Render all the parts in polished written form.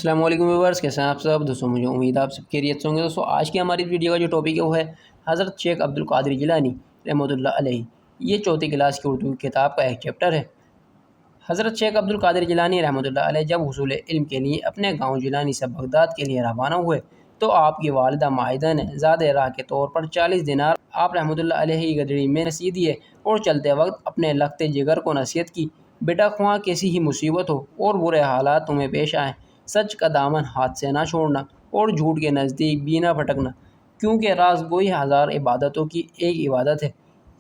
السلام علیکم ویورز، کیسے ہیں آپ سب دوستوں؟ مجھے امید ہے آپ سب خیریت سے ہوں گے۔ دوستوں آج کی ہماری ویڈیو کا جو ٹاپک ہے وہ ہے حضرت شیخ عبدالقادر جیلانی رحمۃ اللہ علیہ۔ یہ چوتھی کلاس کی اردو کتاب کا ایک چیپٹر ہے۔ حضرت شیخ عبدالقادر جیلانی رحمۃ اللہ علیہ جب حصول علم کے لیے اپنے گاؤں جیلانی سے بغداد کے لیے روانہ ہوئے تو آپ کی والدہ مائدہ نے زاد راہ کے طور پر 40 دینار آپ رحمۃ اللہ علیہ کی گدڑی میں نصیحت دیے اور چلتے وقت اپنے لختے جگر کو نصیحت کی، بیٹا خواہ کیسی ہی مصیبت ہو اور برے حالات تمہیں پیش آئیں، سچ کا دامن ہاتھ سے نہ چھوڑنا اور جھوٹ کے نزدیک بھی نہ بھٹکنا، کیونکہ راز گوئی ہزار عبادتوں کی ایک عبادت ہے۔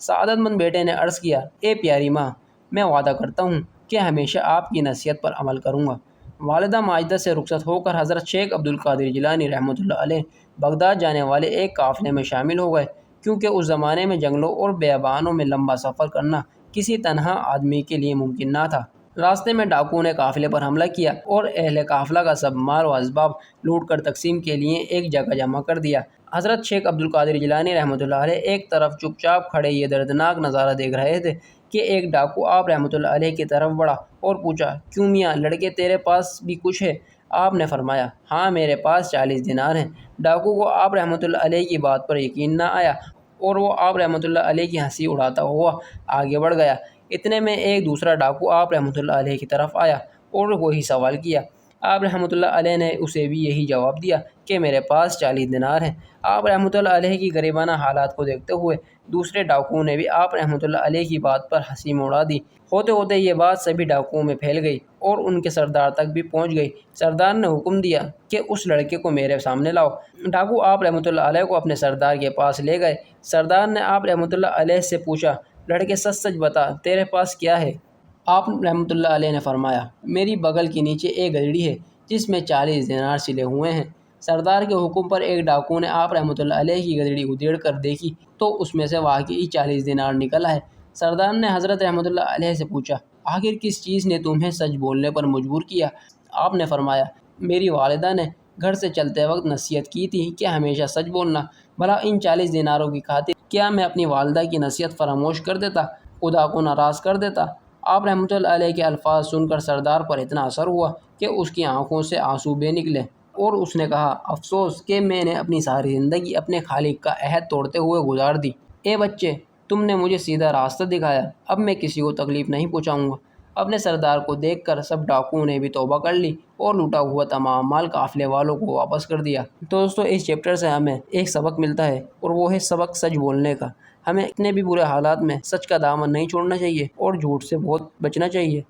سعادت مند بیٹے نے عرض کیا، اے پیاری ماں، میں وعدہ کرتا ہوں کہ ہمیشہ آپ کی نصیحت پر عمل کروں گا۔ والدہ ماجدہ سے رخصت ہو کر حضرت شیخ عبدالقادر جیلانی رحمۃ اللہ علیہ بغداد جانے والے ایک قافلے میں شامل ہو گئے، کیونکہ اس زمانے میں جنگلوں اور بیابانوں میں لمبا سفر کرنا کسی تنہا آدمی کے لیے ممکن نہ تھا۔ راستے میں ڈاکوؤں نے قافلے پر حملہ کیا اور اہل قافلہ کا سب مال و اسباب لوٹ کر تقسیم کے لیے ایک جگہ جمع کر دیا۔ حضرت شیخ عبدالقادر جیلانی رحمۃ اللہ علیہ ایک طرف چپ چاپ کھڑے یہ دردناک نظارہ دیکھ رہے تھے کہ ایک ڈاکو آپ رحمۃ اللہ علیہ کی طرف بڑھا اور پوچھا، کیوں میاں لڑکے، تیرے پاس بھی کچھ ہے؟ آپ نے فرمایا، ہاں میرے پاس 40 دینار ہیں۔ ڈاکو کو آپ رحمۃ اللہ علیہ کی بات پر یقین نہ آیا اور وہ آپ رحمۃ اللہ علیہ کی ہنسی اڑاتا ہوا آگے بڑھ گیا۔ اتنے میں ایک دوسرا ڈاکو آپ رحمۃ اللہ علیہ کی طرف آیا اور وہی سوال کیا۔ آپ رحمۃ اللہ علیہ نے اسے بھی یہی جواب دیا کہ میرے پاس 40 دینار ہیں۔ آپ رحمۃ اللہ علیہ کی غریبانہ حالات کو دیکھتے ہوئے دوسرے ڈاکوؤں نے بھی آپ رحمۃ اللہ علیہ کی بات پر ہنسی اڑا دی۔ ہوتے ہوتے یہ بات سبھی ڈاکوؤں میں پھیل گئی اور ان کے سردار تک بھی پہنچ گئی۔ سردار نے حکم دیا کہ اس لڑکے کو میرے سامنے لاؤ۔ ڈاکو آپ رحمۃ اللہ علیہ کو اپنے سردار کے پاس لے گئے۔ سردار نے آپ رحمۃ اللہ علیہ سے پوچھا، لڑکے سچ سچ بتا، تیرے پاس کیا ہے؟ آپ رحمۃ اللہ علیہ نے فرمایا، میری بغل کے نیچے ایک گدڑی ہے جس میں 40 دینار سلے ہوئے ہیں۔ سردار کے حکم پر ایک ڈاکو نے آپ رحمۃ اللہ علیہ کی گدڑی ادھیڑ کر دیکھی تو اس میں سے واقعی 40 دینار نکل آئے۔ سردار نے حضرت رحمۃ اللہ علیہ سے پوچھا، آخر کس چیز نے تمہیں سچ بولنے پر مجبور کیا؟ آپ نے فرمایا، میری والدہ نے گھر سے چلتے وقت نصیحت کی تھی کہ ہمیشہ سچ بولنا۔ بھلا ان 40 دیناروں کی خاطر کیا میں اپنی والدہ کی نصیحت فراموش کر دیتا، خدا کو ناراض کر دیتا؟ آپ رحمۃ اللہ علیہ کے الفاظ سن کر سردار پر اتنا اثر ہوا کہ اس کی آنکھوں سے آنسو بہہ نکلے اور اس نے کہا، افسوس کہ میں نے اپنی ساری زندگی اپنے خالق کا عہد توڑتے ہوئے گزار دی۔ اے بچے، تم نے مجھے سیدھا راستہ دکھایا، اب میں کسی کو تکلیف نہیں پہنچاؤں گا۔ اپنے سردار کو دیکھ کر سب ڈاکوؤں نے بھی توبہ کر لی اور لوٹا ہوا تمام مال قافلے والوں کو واپس کر دیا۔ تو دوستوں اس چیپٹر سے ہمیں ایک سبق ملتا ہے اور وہ ہے سبق سچ بولنے کا۔ ہمیں اتنے بھی برے حالات میں سچ کا دامن نہیں چھوڑنا چاہیے اور جھوٹ سے بہت بچنا چاہیے۔